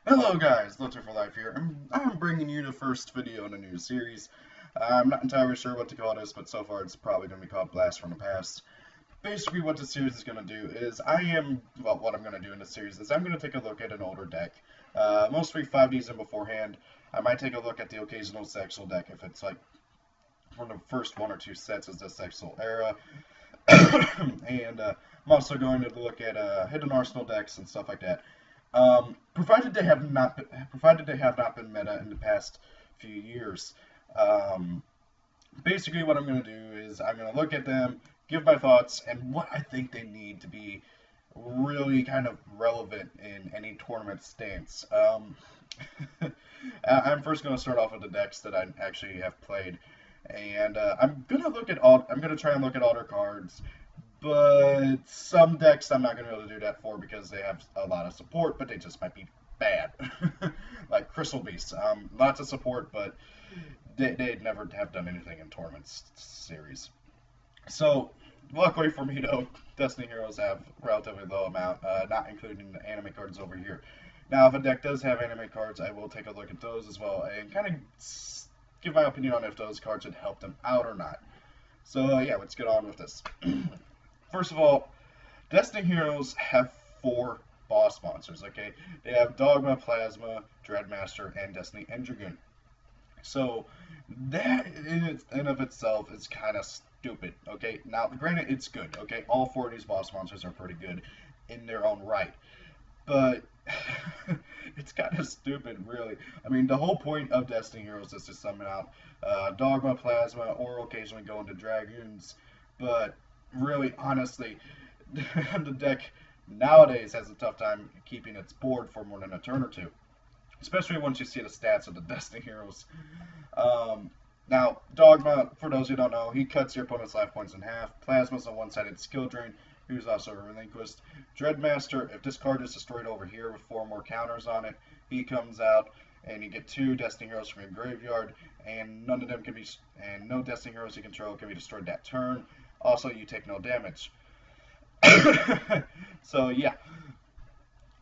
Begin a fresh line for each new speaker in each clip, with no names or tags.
Hello guys, Litter for Life here. I'm bringing you the first video in a new series. I'm not entirely sure what to call this, but so far it's probably going to be called Blast from the Past. Basically what this series is going to do is what I'm going to do in this series is I'm going to take a look at an older deck. Mostly 5Ds in beforehand. I might take a look at the occasional Sexual deck if it's like one of the first one or two sets is the Sexual era. and I'm also going to look at hidden arsenal decks and stuff like that. Provided they have not been meta in the past few years. Um, Basically, what I'm going to do is I'm going to look at them, give my thoughts, and what I think they need to be really kind of relevant in any tournament stance. I'm first going to start off with the decks that I actually have played, and I'm going to try and look at all their cards, but some decks I'm not going to be able to do that for because they have a lot of support, but they just might be bad. Like Crystal Beasts. Lots of support, but they'd never have done anything in tournaments series. So, luckily for me, though, Destiny Heroes have relatively low amount, not including the anime cards over here. Now, if a deck does have anime cards, I will take a look at those as well and kind of give my opinion on if those cards would help them out or not. So, yeah, let's get on with this. First of all, Destiny Heroes have four boss monsters, okay? They have Dogma, Plasma, Dreadmaster, and Destiny Endragoon. So that in of itself is kind of stupid, okay? Now, granted, it's good, okay? All four of these boss monsters are pretty good in their own right, but it's kind of stupid, really. I mean, the whole point of Destiny Heroes is to summon out Dogma, Plasma, or occasionally go into Dragoons, but really, honestly, the deck nowadays has a tough time keeping its board for more than a turn or two, especially once you see the stats of the Destiny Heroes. Now, Dogma, for those who don't know, he cuts your opponent's life points in half. Plasma's a one-sided skill drain, who's also relinquished. Dreadmaster, if this card is destroyed over here with four more counters on it, he comes out and you get two Destiny Heroes from your graveyard, and none of them can be, and no Destiny Heroes you control can be destroyed that turn. Also, you take no damage. So yeah,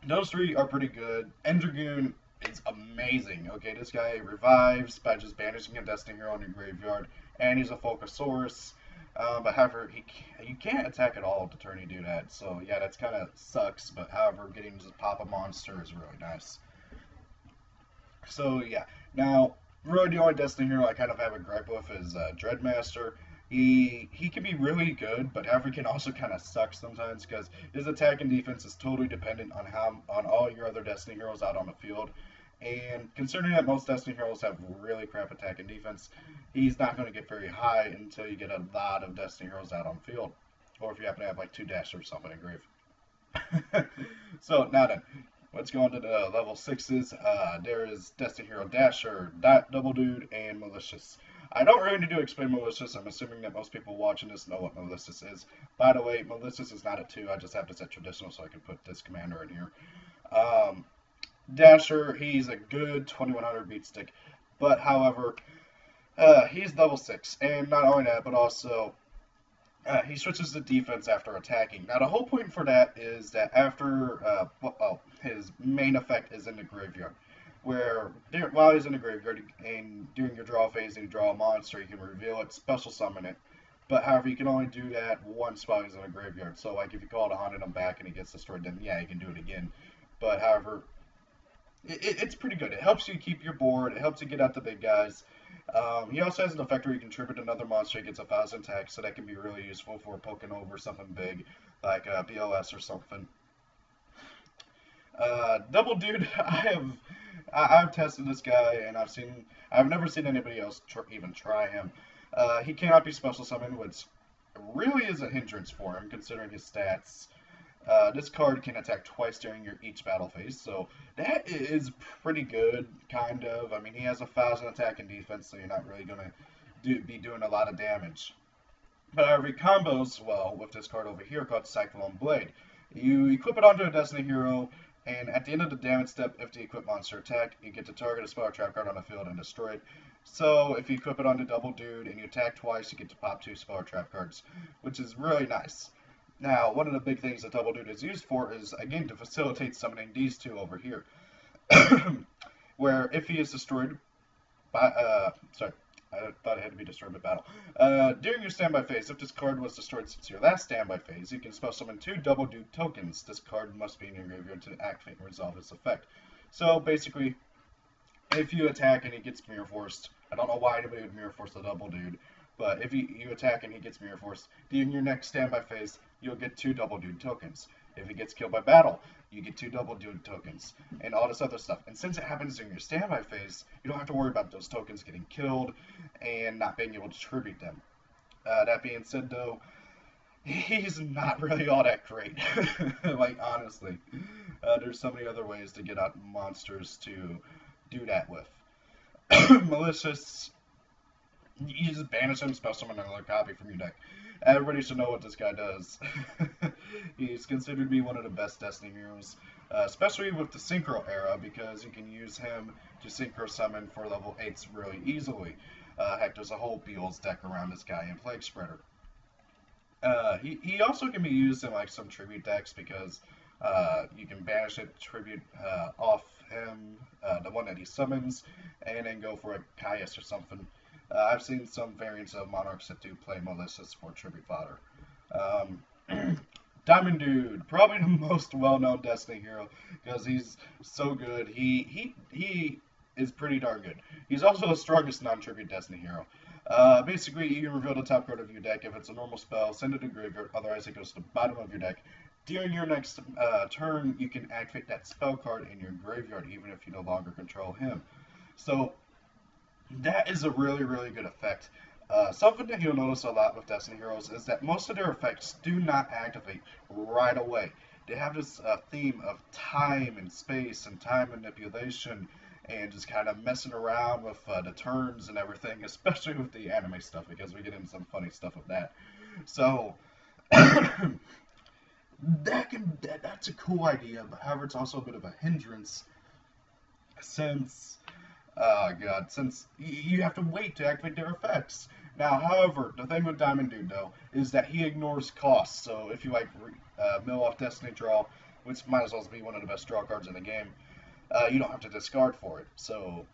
those three are pretty good. Endragoon is amazing. Okay, this guy revives by just banishing a Destiny hero in your graveyard, and he's a Focusaurus. But however, you can't attack at all the turn you do that. So yeah, that's kind of sucks. But however, getting to pop a monster is really nice. So yeah, now really the only Destiny hero I kind of have a gripe with is Dreadmaster. He can be really good, but however, he can also kind of suck sometimes because his attack and defense is totally dependent on how on all your other Destiny heroes out on the field. And considering that most Destiny heroes have really crap attack and defense, he's not going to get very high until you get a lot of Destiny heroes out on the field, or if you happen to have like two Dashers or something in grave. So now then, let's go on to the level sixes. There is Destiny Hero Dasher, Double Dude, and Malicious. I don't really need to explain Malicious. I'm assuming that most people watching this know what Malicious is. By the way, Malicious is not a 2. I just have to set traditional so I can put this commander in here. Um, Dasher, he's a good 2100 beat stick. But however, he's level 6. And not only that, but also he switches to defense after attacking. Now, the whole point for that is that after, his main effect is in the graveyard, where while he's in the graveyard and during your draw phase and you draw a monster, you can reveal it, special summon it. But however, you can only do that once while he's in a graveyard. So, like, if you call it a haunted him back and he gets destroyed, then yeah, you can do it again. But however, it's pretty good. It helps you keep your board. It helps you get out the big guys. He also has an effect where you can tribute another monster. He gets 1,000 attack, so that can be really useful for poking over something big, like BLS or something. Double Dude, I've tested this guy, and I've never seen anybody else even try him. He cannot be special summoned, which really is a hindrance for him, considering his stats. This card can attack twice during your each battle phase, so that is pretty good, kind of. I mean, he has 1,000 attack and defense, so you're not really gonna be doing a lot of damage. But however, he combos well with this card over here called Cyclone Blade. You equip it onto a Destiny hero, and at the end of the damage step, if the equipped monster attacked, you get to target a spell trap card on the field and destroy it. So if you equip it onto Double Dude and you attack twice, you get to pop 2 spell trap cards, which is really nice. Now, one of the big things that Double Dude is used for is, again, to facilitate summoning these two over here. where if he is destroyed by, sorry, I thought it had to be destroyed by battle. During your standby phase, if this card was destroyed since your last standby phase, you can spell summon 2 double dude tokens. This card must be in your graveyard to activate and resolve its effect. So basically, if you attack and he gets mirror forced, I don't know why anybody would mirror force the double dude, but if you attack and he gets mirror forced, in your next standby phase, you'll get 2 double dude tokens. If he gets killed by battle, you get 2 double dude tokens, and all this other stuff. And since it happens during your standby phase, you don't have to worry about those tokens getting killed and not being able to tribute them. That being said, though, he's not really all that great. Like, honestly. There's so many other ways to get out monsters to do that with. Malicious, you just banish him, spell summon another copy from your deck. Everybody should know what this guy does. He's considered to be one of the best Destiny heroes, especially with the Synchro era, because you can use him to Synchro summon for level 8s really easily. Heck, there's a whole Beals deck around this guy in Plague Spreader. He also can be used in like some tribute decks because you can banish it, tribute off him, the one that he summons, and then go for a Caius or something. I've seen some variants of Monarchs that do play Malicious for tribute fodder. Diamond Dude, probably the most well-known Destiny hero because he's so good. He is pretty darn good. He's also the strongest non-tribute Destiny hero. Basically, you can reveal the top card of your deck. If it's a normal spell, send it to graveyard, otherwise it goes to the bottom of your deck. During your next turn, you can activate that spell card in your graveyard, even if you no longer control him. So, that is a really, really good effect. Something that you'll notice a lot with Destiny heroes is that most of their effects do not activate right away. They have this theme of time and space and time manipulation and just kind of messing around with the turns and everything, especially with the anime stuff, because we get into some funny stuff with that. So, that's a cool idea, but however, it's also a bit of a hindrance since since you have to wait to activate their effects. Now, however, the thing with Diamond Dude, though, is that he ignores costs. So if you like mill off Destiny Draw, which might as well be one of the best draw cards in the game, you don't have to discard for it. So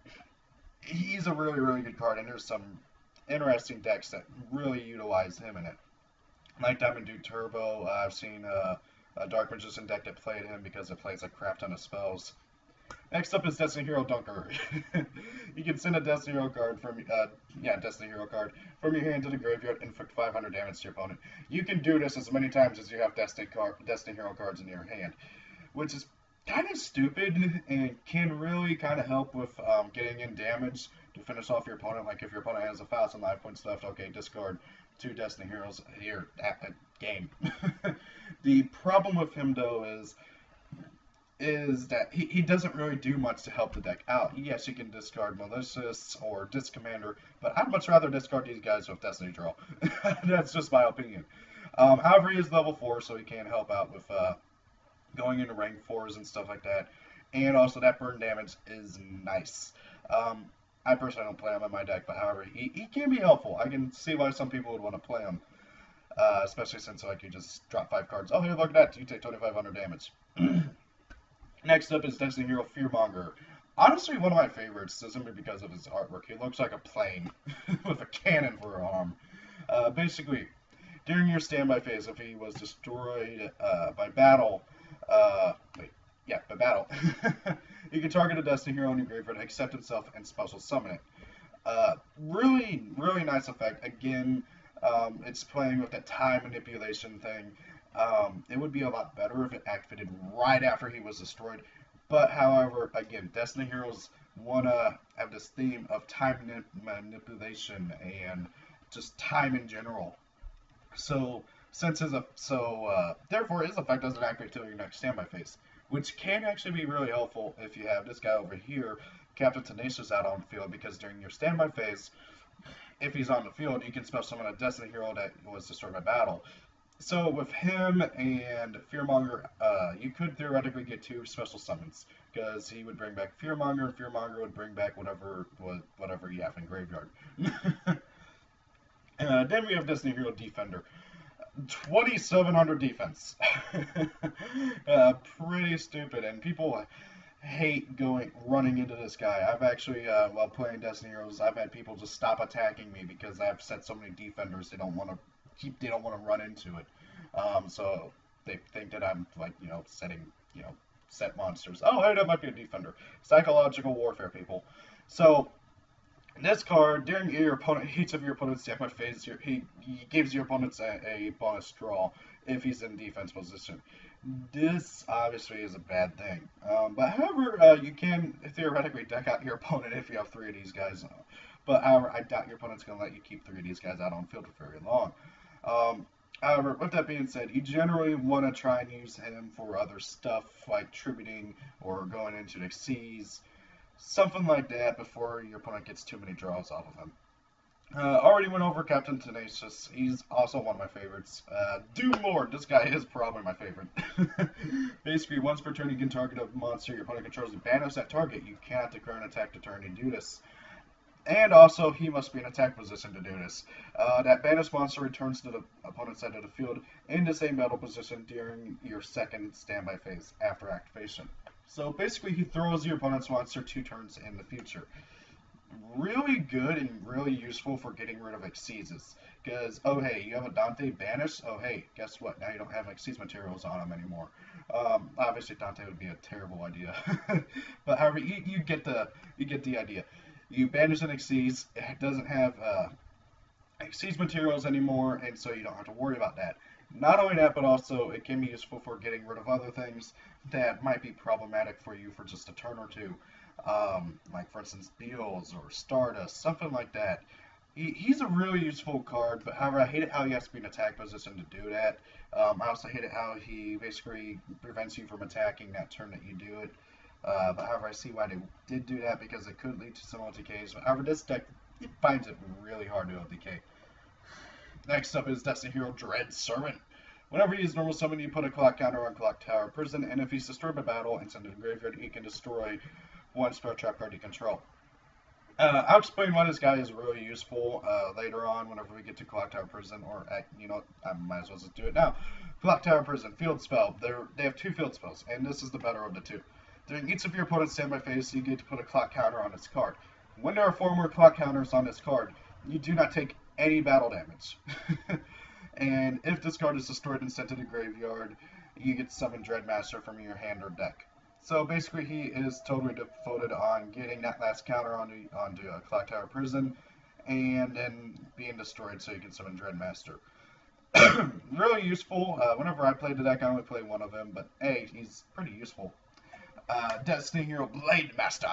he's a really, really good card, and there's some interesting decks that really utilize him in it. Like Diamond Dude Turbo, I've seen a Dark Magician deck that played him because it plays a crap ton of spells. Next up is Destiny Hero Dunker. You can send a Destiny Hero card from Destiny Hero card from your hand to the graveyard, inflict 500 damage to your opponent. You can do this as many times as you have Destiny Hero cards in your hand, which is kind of stupid and can really kind of help with getting in damage to finish off your opponent. Like if your opponent has 1,000 life points left, okay, discard 2 Destiny Heroes here at game. The problem with him though is that he doesn't really do much to help the deck out. Yes, you can discard Malicious or Disc Commander, but I'd much rather discard these guys with Destiny Draw. That's just my opinion. However, he is level 4, so he can help out with going into rank 4s and stuff like that. And also, that burn damage is nice. I personally don't play him in my deck, but however, he can be helpful. I can see why some people would want to play him. Especially since like you just drop 5 cards. Oh, here, look at that. You take 2,500 damage. Next up is Destiny Hero Fearmonger. Honestly, one of my favorites, simply because of his artwork. He looks like a plane with a cannon for an arm. Basically, during your standby phase, if he was destroyed by battle, you can target a Destiny Hero in your graveyard, accept itself, and special summon it. Really, really nice effect. Again, it's playing with that time manipulation thing. It would be a lot better if it activated right after he was destroyed. But, however, again, Destiny heroes want to have this theme of time manipulation and just time in general. So, therefore, his effect doesn't activate until your next standby phase, which can actually be really helpful if you have this guy over here, Captain Tenacious, out on the field, because during your standby phase, if he's on the field, you can spell summon a Destiny hero that was destroyed by battle. So with him and Fearmonger, you could theoretically get 2 special summons, because he would bring back Fearmonger, and Fearmonger would bring back whatever you have in graveyard. Then we have Destiny Hero Defender. 2,700 defense. Pretty stupid, and people hate running into this guy. I've actually, while playing Destiny Heroes, I've had people just stop attacking me because I've set so many defenders they don't want to run into it. So they think that I'm like, setting, set monsters. Oh, hey, that might be a defender. Psychological warfare, people. So this card, during each of your opponent's damage phase, he gives your opponents a bonus draw if he's in defense position. This obviously is a bad thing. But however, you can theoretically deck out your opponent if you have three of these guys. But however, I doubt your opponent's going to let you keep three of these guys out on field for very long. However, with that being said, you generally want to try and use him for other stuff like tributing or going into the Xyz, something like that before your opponent gets too many draws off of him. Already went over Captain Tenacious. He's also one of my favorites. Doom Lord. This guy is probably my favorite. Basically, once per turn you can target a monster your opponent controls and banish that target. You cannot declare an attack to turn to do this. And also, he must be in attack position to do this. That banished monster returns to the opponent's side of the field in the same battle position during your second standby phase after activation. So basically, he throws your opponent's monster 2 turns in the future. Really good and really useful for getting rid of Xyzes. Because, oh hey, you have a Dante banished? Oh hey, guess what? Now you don't have Xyz materials on him anymore. Obviously, Dante would be a terrible idea. But however, you get the idea. You banish an Xyz, it doesn't have Xyz materials anymore, and so you don't have to worry about that. Not only that, but also it can be useful for getting rid of other things that might be problematic for you for just a turn or two. Like, for instance, Beals or Stardust, something like that. He's a really useful card, but however, I hate it how he has to be in attack position to do that. I also hate it how he basically prevents you from attacking that turn that you do it. But however, I see why they did do that because it could lead to some OTKs. But however, this deck, it finds it really hard to OTK. Next up is Destiny Hero Dread Servant. Whenever you use normal summon, you put a clock counter on Clock Tower Prison, and if he's destroyed by battle and sent to the graveyard, he can destroy one spell trap card you control. I'll explain why this guy is really useful later on whenever we get to Clock Tower Prison, or, I might as well just do it now. Clock Tower Prison, field spell. They have 2 field spells, and this is the better of the 2. During each of your opponent's standby phase, you get to put a clock counter on its card. When there are 4 more clock counters on this card, you do not take any battle damage. And if this card is destroyed and sent to the graveyard, you get to summon Dreadmaster from your hand or deck. So basically, he is totally devoted on getting that last counter onto a Clock Tower Prison, and then being destroyed so you can summon Dreadmaster. Really useful. Whenever I played the deck, I only played one of him, but hey, he's pretty useful. Destiny Hero Blade Master.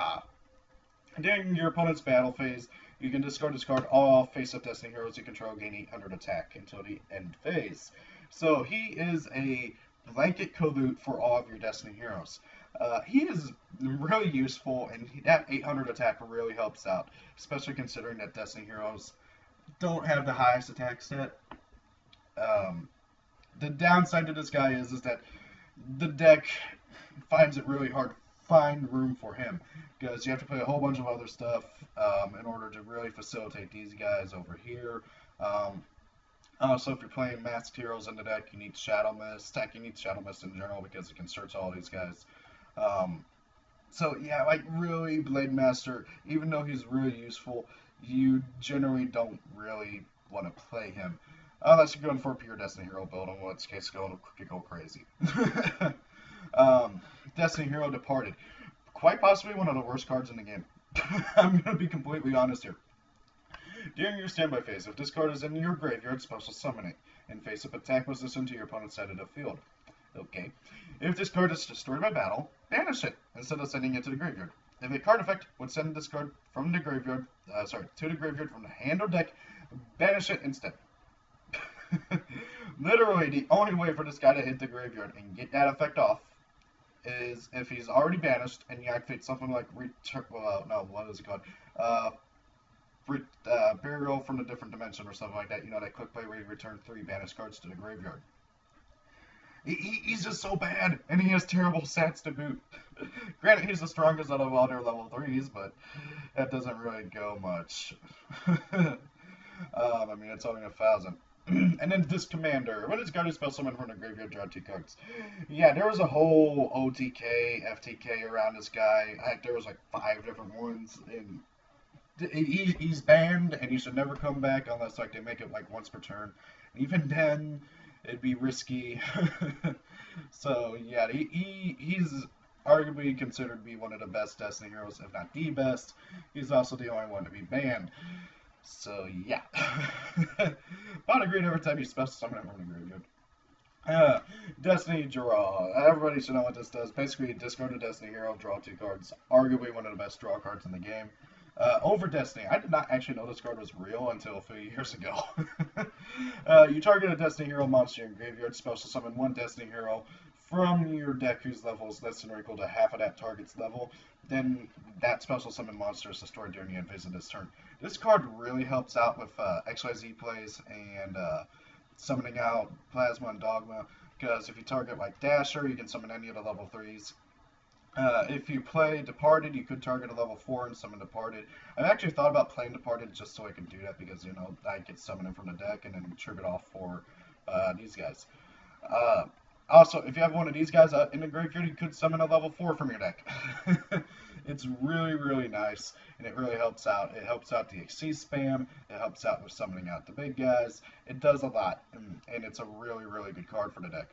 During your opponent's battle phase, you can discard all face-up Destiny Heroes you control, gain 800 attack until the end phase. So he is a blanket Kavut for all of your Destiny Heroes. He is really useful, and that 800 attack really helps out, especially considering that Destiny Heroes don't have the highest attack stat. The downside to this guy is that the deck finds it really hard to find room for him because you have to play a whole bunch of other stuff in order to really facilitate these guys over here. Also, if you're playing Masked Heroes in the deck, you need Shadow Mist. You need Shadow Mist in general because it can search all these guys. So yeah, like really, Blade Master, even though he's really useful, you generally don't really want to play him. Unless you're going for a pure Destiny Hero build, in which case go crazy. Destiny Hero Departed. Quite possibly one of the worst cards in the game. I'm going to be completely honest here. During your standby phase, if this card is in your graveyard, special summon it, and face up attack position to your opponent's side of the field. Okay. If this card is destroyed by battle, banish it, instead of sending it to the graveyard. If a card effect would send this card from the graveyard, to the graveyard from the hand or deck, banish it instead. Literally, the only way for this guy to hit the graveyard and get that effect off is if he's already banished and you activate something like what is it called? Burial from a different dimension or something like that. You know, that quick play where you return 3 banished cards to the graveyard. He's just so bad, and he has terrible stats to boot. Granted, he's the strongest out of all their level 3s, but that doesn't really go much. I mean, it's only 1,000. And then this commander, when it's got a spell summon from the graveyard, draw 2 cards. Yeah, there was a whole OTK, FTK around this guy. There was like 5 different ones, and he's banned, and he should never come back unless like they make it like once per turn. Even then, it'd be risky. So yeah, he's arguably considered to be one of the best Destiny heroes, if not the best. He's also the only one to be banned. So yeah. Bought a green every time you special summon him from the graveyard. Destiny Draw. Everybody should know what this does. Basically, discard a Destiny hero, draw 2 cards. Arguably one of the best draw cards in the game. Over Destiny. I did not actually know this card was real until a few years ago. You target a Destiny hero monster in your graveyard, special summon 1 Destiny hero from your deck whose level is less than or equal to half of that target's level. Then that special summon monster is destroyed during the end phase of this turn. This card really helps out with XYZ plays and summoning out Plasma and Dogma, because if you target like Dasher, you can summon any of the level 3s. If you play Departed, you could target a level 4 and summon Departed. I've actually thought about playing Departed just so I can do that, because, you know, I could summon him from the deck and then trigger it off for these guys. Also, if you have one of these guys in the graveyard, you could summon a level 4 from your deck. It's really, really nice, and it really helps out. It helps out the XC spam. It helps out with summoning out the big guys. It does a lot, and it's a really, really good card for the deck.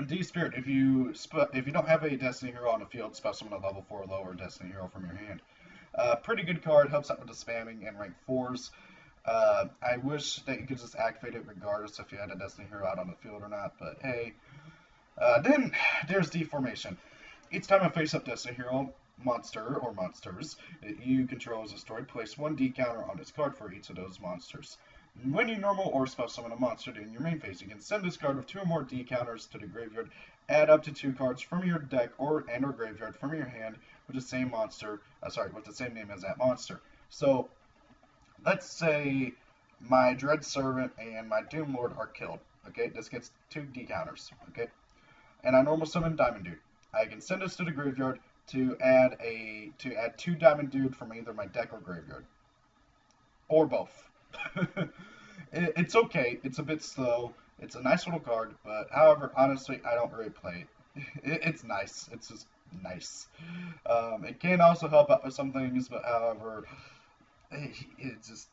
D-Spirit, if you don't have a Destiny hero on the field, special summon a level 4 or lower Destiny hero from your hand. Pretty good card, helps out with the spamming and rank 4s. I wish that you could just activate it regardless if you had a Destiny hero out on the field or not, but hey. Then there's Deformation. Each time a face-up Destiny hero monster or monsters that you control is destroyed, place 1 D counter on this card for each of those monsters. When you normal or special summon a monster in your main phase, you can send this card with 2 or more D counters to the graveyard. Add up to 2 cards from your deck or graveyard from your hand with the same monster. With the same name as that monster. So, let's say my Dread Servant and my Doom Lord are killed. Okay, this gets 2 D counters. Okay, and I normal summon Diamond Dude. I can send this to the graveyard to add 2 Diamond Dude from either my deck or graveyard, or both. It's okay. It's a bit slow. It's a nice little card, but however, honestly, I don't really play it. It's nice. It's just nice. It can also help out with some things, but however, it's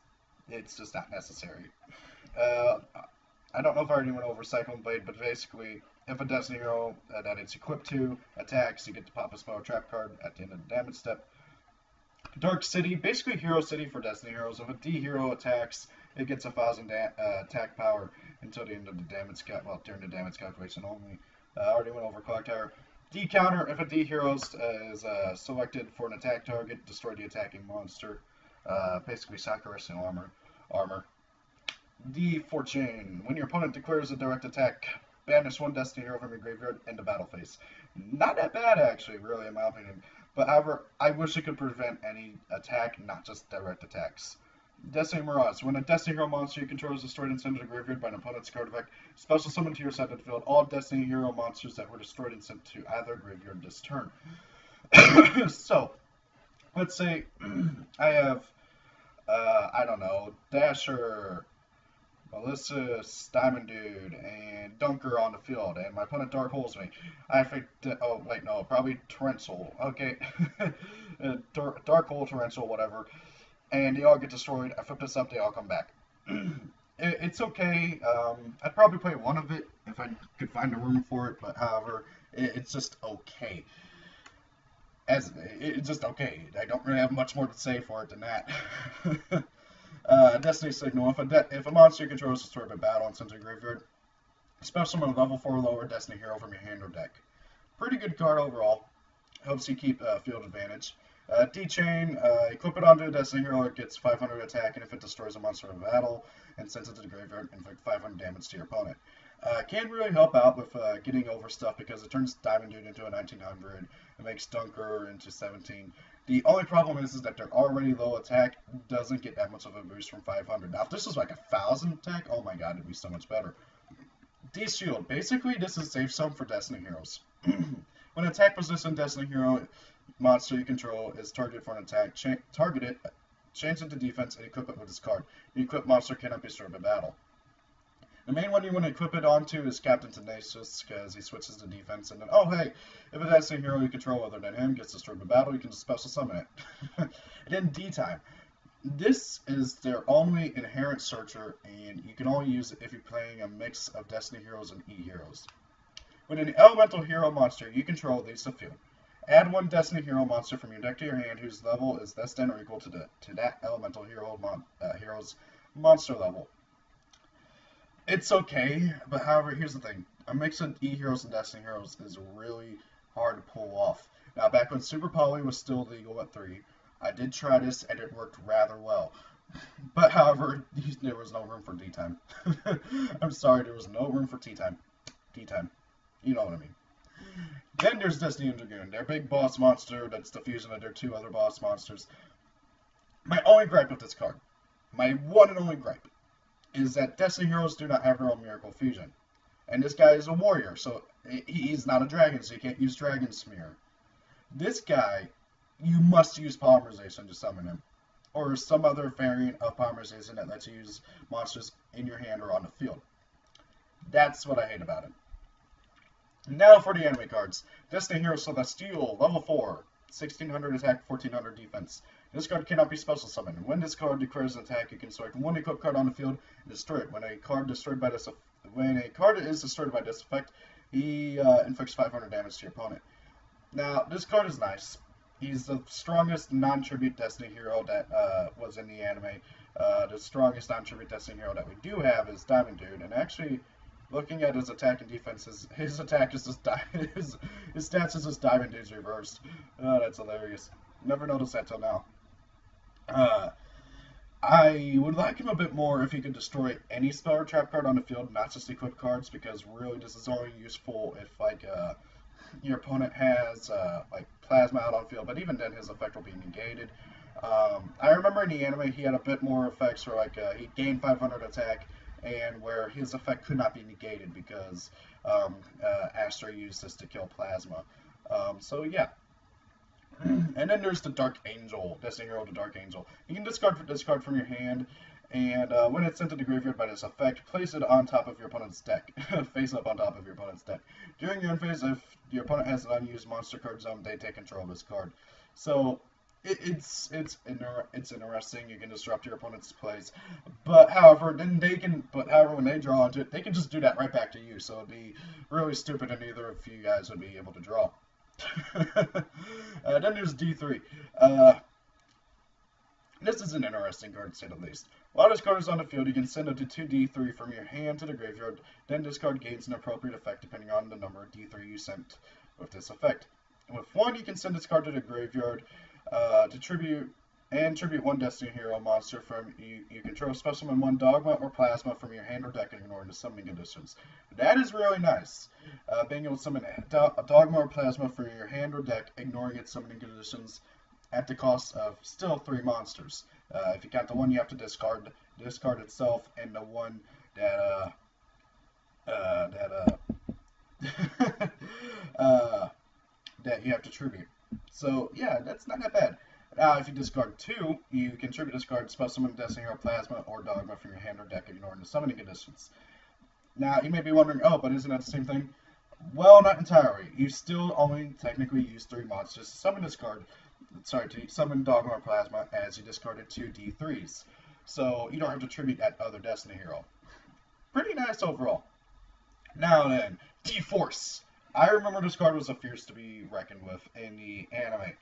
just not necessary. I don't know if I already went over Cyclone Blade, but basically, if a Destiny hero that it's equipped to attacks, you get to pop a spell or trap card at the end of the damage step. Dark City, basically Hero City for Destiny heroes. If a D hero attacks, it gets 1,000 attack power until the end of the damage during the damage calculation only. I already went over Clock Tower. D counter, if a D hero is selected for an attack target, destroy the attacking monster. Basically Sacrificial armor. D Fortune, when your opponent declares a direct attack, banish 1 Destiny hero from your graveyard into battle phase. Not that bad, actually, really, in my opinion. But however, I wish it could prevent any attack, not just direct attacks. Destiny Mirage. When a Destiny hero monster you control is destroyed and sent to the graveyard by an opponent's card effect, special summon to your side of the field all Destiny hero monsters that were destroyed and sent to either graveyard this turn. So, let's say I have, I don't know, Dasher, Melissa, Diamond Dude, and Dunker on the field, and my opponent Dark Holes me. Probably Torrential. Okay. Dark Hole, Torrential, whatever. And they all get destroyed. I flip this up, they all come back. It's okay. I'd probably play one of it if I could find a room for it, but however, it's just okay. It's just okay. I don't really have much more to say for it than that. Destiny Signal. If a monster you control is destroyed by battle and sent to a graveyard, special summon a level 4 or lower Destiny hero from your hand or deck. Pretty good card overall. Helps you keep field advantage. D-Chain, equip it onto a Destiny hero, it gets 500 attack, and if it destroys a monster in battle and sends it to the graveyard, inflict 500 damage to your opponent. Can really help out with getting over stuff because it turns Diamond Dude into a 1900, it makes Dunker into 17. The only problem is that they're already low attack, doesn't get that much of a boost from 500. Now if this was like 1,000 attack, oh my god, it'd be so much better. D-Shield, basically this is safe sum for Destiny heroes. When an attack position Destiny hero monster you control is targeted for an attack, target it, change it to defense, and equip it with this card. The equipped monster cannot be destroyed by battle. The main one you want to equip it onto is Captain Tenacious, because he switches to defense, and then, oh hey, if a Destiny hero you control other than him gets destroyed in battle, you can just special summon it. And then D-Time. This is their only inherent searcher, and you can only use it if you're playing a mix of Destiny heroes and E-heroes. When an elemental hero monster you control leaves the field, add one Destiny hero monster from your deck to your hand whose level is less than or equal to that elemental hero's monster level. It's okay, but however, here's the thing. A mix of E-heroes and Destiny heroes is really hard to pull off. Now, back when Super Poly was still legal at 3, I did try this and it worked rather well. But however, there was no room for D-Time. I'm sorry, there was no room for T-Time. D-Time. You know what I mean. Then there's Destiny and Dragoon, their big boss monster that's the fusion of their two other boss monsters. My only gripe with this card, my one and only gripe, is that Destiny heroes do not have their own miracle fusion. And this guy is a warrior, so he's not a dragon, so you can't use Dragon Smear. This guy, you must use Polymerization to summon him, or some other variant of Polymerization that lets you use monsters in your hand or on the field. That's what I hate about it. Now for the enemy cards. Destiny Hero Celestial, level 4, 1600 attack, 1400 defense. This card cannot be special summoned. When this card declares an attack, you can select one equipped card on the field and destroy it. When a card is destroyed by this effect, he inflicts 500 damage to your opponent. Now, this card is nice. He's the strongest non-tribute Destiny hero that was in the anime. The strongest non-tribute Destiny hero that we do have is Diamond Dude, and actually, looking at his attack and defense, his attack is just his stats is just Diamond Dude's reversed. Oh, that's hilarious. Never noticed that till now. I would like him a bit more if he could destroy any spell or trap card on the field, not just equipped cards, because really this is only useful if like your opponent has like Plasma out on field, but even then his effect will be negated. I remember in the anime he had a bit more effects where like he gained 500 attack, and where his effect could not be negated because Astra used this to kill Plasma. So yeah. And then there's the Dark Angel, Destiny Hero, the Dark Angel. You can discard this card from your hand, and when it's sent to the graveyard by this effect, place it on top of your opponent's deck, face up on top of your opponent's deck. During your end phase, if your opponent has an unused monster card zone, they take control of this card. So it's interesting. You can disrupt your opponent's plays, but however, when they draw into it, they can just do that right back to you. So it'd be really stupid, and neither of you guys would be able to draw. Then there's D3. This is an interesting card, to say the least. While this card is on the field, you can send up to 2 D3 from your hand to the graveyard. Then this card gains an appropriate effect depending on the number of D3 you sent with this effect. And with 1, you can send this card to the graveyard to tribute one Destiny Hero monster from you control. Special summon 1 Dogma or Plasma from your hand or deck and ignore the summoning conditions. That is really nice. Being able to summon a Dogma or Plasma from your hand or deck, ignoring its summoning conditions at the cost of still 3 monsters. If you count the one you have to discard itself, and the one that that you have to tribute. So yeah, that's not that bad. Now, if you discard 2, you can tribute discard special summon Destiny Hero Plasma or Dogma from your hand or deck, ignoring the summoning conditions. Now, you may be wondering, oh, but isn't that the same thing? Well, not entirely. You still only technically use 3 monsters to summon this card. Sorry, to summon Dogma or Plasma, as you discarded 2 D3s. So you don't have to tribute that other Destiny Hero. Pretty nice overall. Now then, D-Force. I remember this card was a fierce to be reckoned with in the anime.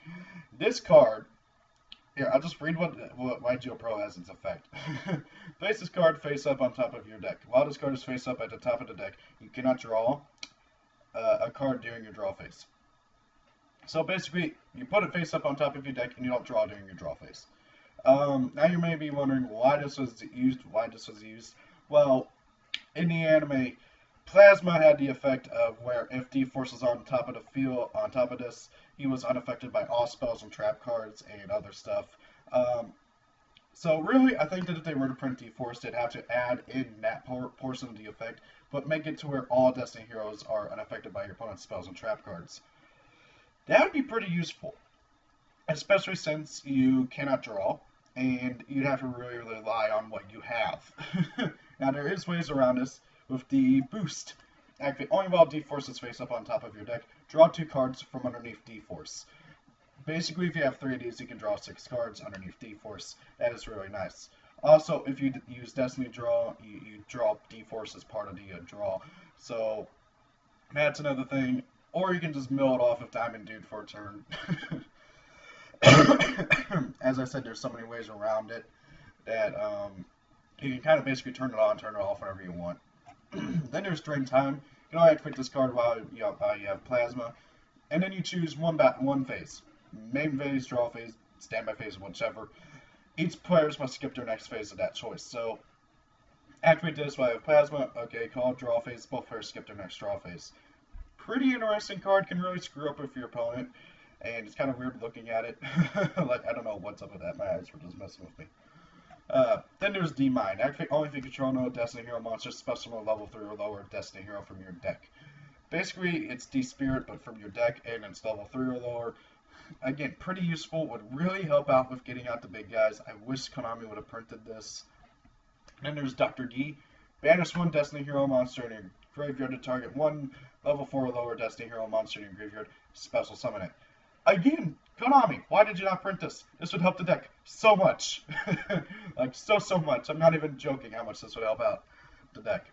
This card, here, I'll just read what YGO Pro has its effect. Place this card face up on top of your deck. While this card is face up at the top of the deck, you cannot draw a card during your draw phase. So basically, you put it face up on top of your deck and you don't draw during your draw phase. Now you may be wondering why this was used. Well, in the anime, Plasma had the effect of where if D-Force is on top of the field, on top of this, he was unaffected by all spells and trap cards and other stuff. So really, I think that if they were to print D-Force, they'd have to add in that portion of the effect, but make it to where all Destiny heroes are unaffected by your opponent's spells and trap cards. That would be pretty useful, especially since you cannot draw, and you'd have to really rely on what you have. Now, there is ways around this. with the boost. Activate only while D-Force is face up on top of your deck. Draw 2 cards from underneath D-Force. Basically, if you have 3 of these, you can draw 6 cards underneath D-Force. That is really nice. Also, if you use Destiny Draw, you draw D-Force as part of the draw. So, that's another thing. Or you can just mill it off with Diamond Dude for a turn. As I said, there's so many ways around it that you can kind of basically turn it on, turn it off whenever you want. Then there's Drain Time. You can only activate this card while you have Plasma. And then you choose one phase. Main phase, draw phase, standby phase, whichever. Each player must skip their next phase of that choice. So, activate this while you have Plasma. Okay, call draw phase. Both players skip their next draw phase. Pretty interesting card. Can really screw up with your opponent. And it's kind of weird looking at it. Like, I don't know what's up with that. My eyes were just messing with me. Then there's D-Mine. Activate only if you control no Destiny Hero monsters, special level 3 or lower Destiny Hero from your deck. Basically, it's D-Spirit, but from your deck, and it's level 3 or lower. Again, pretty useful. Would really help out with getting out the big guys. I wish Konami would have printed this. Then there's Dr. D. Banish 1 Destiny Hero monster in your graveyard to target 1 level 4 or lower Destiny Hero monster in your graveyard. Special summon it. Again, Konami, why did you not print this? This would help the deck so much. Like, so much. I'm not even joking how much this would help out the deck.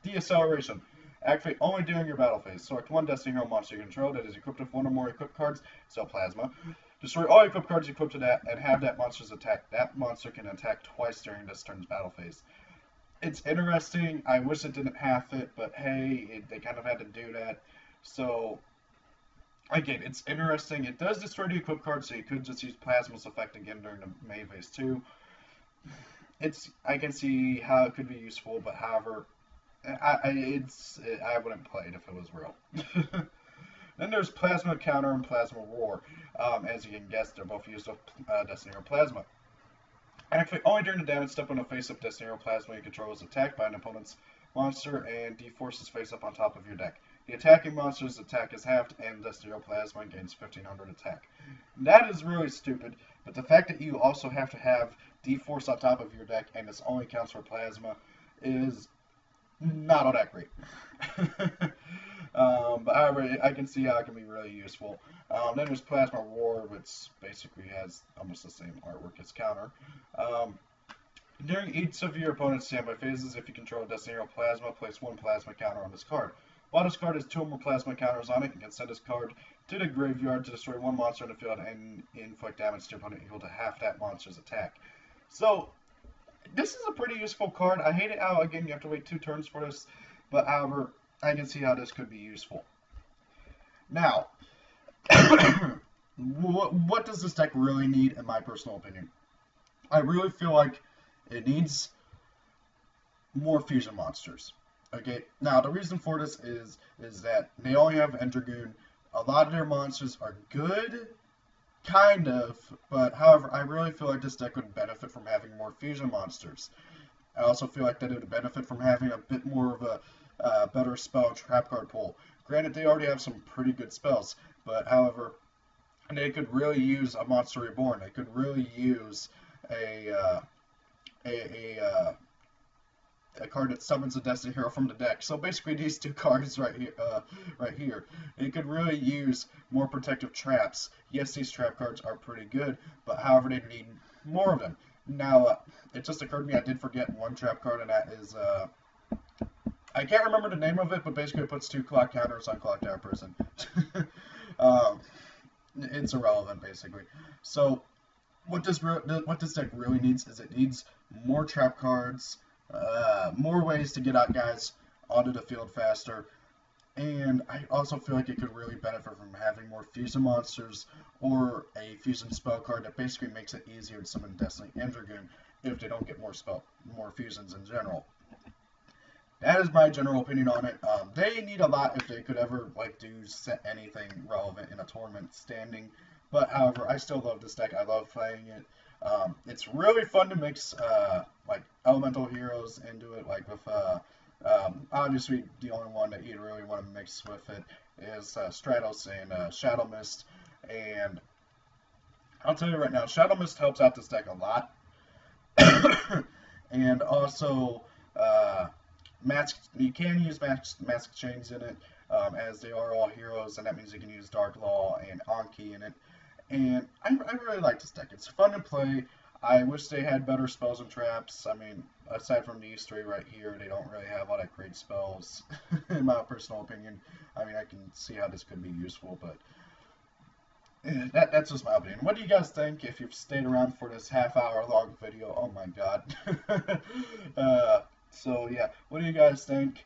Deacceleration. Activate only during your battle phase. Select 1 Destiny Hero monster you control that is equipped with 1 or more equipped cards, so Plasma. Destroy all equipped cards equipped to that and have that monster's attack. That monster can attack twice during this turn's battle phase. It's interesting. I wish it didn't have it, but hey, they kind of had to do that. So, again, it's interesting. It does destroy the equipped card, so you could just use Plasma's effect again during the main phase too. I can see how it could be useful, but however, I wouldn't play it if it was real. Then there's Plasma Counter and Plasma Roar. As you can guess, they're both used with Destiny Hero Plasma. Activate only during the damage step when a face-up Destiny Hero Plasma you control is attacked by an opponent's monster and D-Forces face up on top of your deck. The attacking monster's attack is halved and Destiny Hero Plasma gains 1500 attack. That is really stupid, but the fact that you also have to have D-Force on top of your deck and this only counts for Plasma is not all that great. But however, I can see how it can be really useful. Then there's Plasma Roar, which basically has almost the same artwork as Counter. During each of your opponent's standby phases, if you control Destiny Hero Plasma, place 1 Plasma Counter on this card. While this card has 2 or more Plasma Counters on it, you can send this card to the graveyard to destroy 1 monster in the field and inflict damage to your opponent equal to half that monster's attack. So, this is a pretty useful card. I hate it how, again, you have to wait 2 turns for this, but however, I can see how this could be useful. Now, what does this deck really need, in my personal opinion? I really feel like it needs more fusion monsters. Okay, now the reason for this is that they only have Endragoon. A lot of their monsters are good, kind of, but however, I really feel like this deck would benefit from having more fusion monsters. I also feel like that it would benefit from having a bit more of a better spell trap card pool. Granted, they already have some pretty good spells, but however, they could really use a Monster Reborn. They could really use a card that summons a Destiny Hero from the deck. So basically, these 2 cards right here, It could really use more protective traps. Yes, these trap cards are pretty good, but however, they need more of them. Now, it just occurred to me I did forget 1 trap card, and that is I can't remember the name of it, but basically it puts 2 clock counters on Clock Tower Person. It's irrelevant, basically. So, what this deck really needs is it needs more trap cards, more ways to get out guys onto the field faster, and I also feel like it could really benefit from having more fusion monsters or a fusion spell card that basically makes it easier to summon Destiny and Dragoon if they don't get more fusions in general. That is my general opinion on it. They need a lot if they could ever do set anything relevant in a tournament standing. But however, I still love this deck. I love playing it. It's really fun to mix elemental heroes into it. Obviously, the only one that you really want to mix with it is Stratos and Shadow Mist. And I'll tell you right now, Shadow Mist helps out this deck a lot. And also, you can use mask chains in it, as they are all heroes, and that means you can use Dark Law and Anki in it. And I really like this deck. It's fun to play. I wish they had better spells and traps. I mean, aside from these three right here, they don't really have all that great spells, in my personal opinion. I mean, I can see how this could be useful, but that's just my opinion. What do you guys think? If you've stayed around for this half-hour long video, oh my god. So yeah, what do you guys think?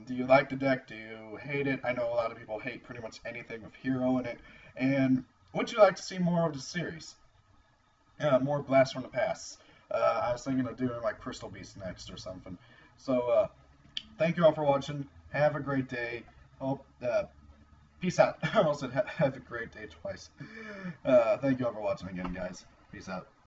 Do you like the deck? Do you hate it? I know a lot of people hate pretty much anything with hero in it. And would you like to see more of the series? More Blast from the Past. I was thinking of doing like Crystal Beast next or something. So thank you all for watching. Have a great day. Hope peace out. I almost said have a great day twice. Thank you all for watching again, guys. Peace out.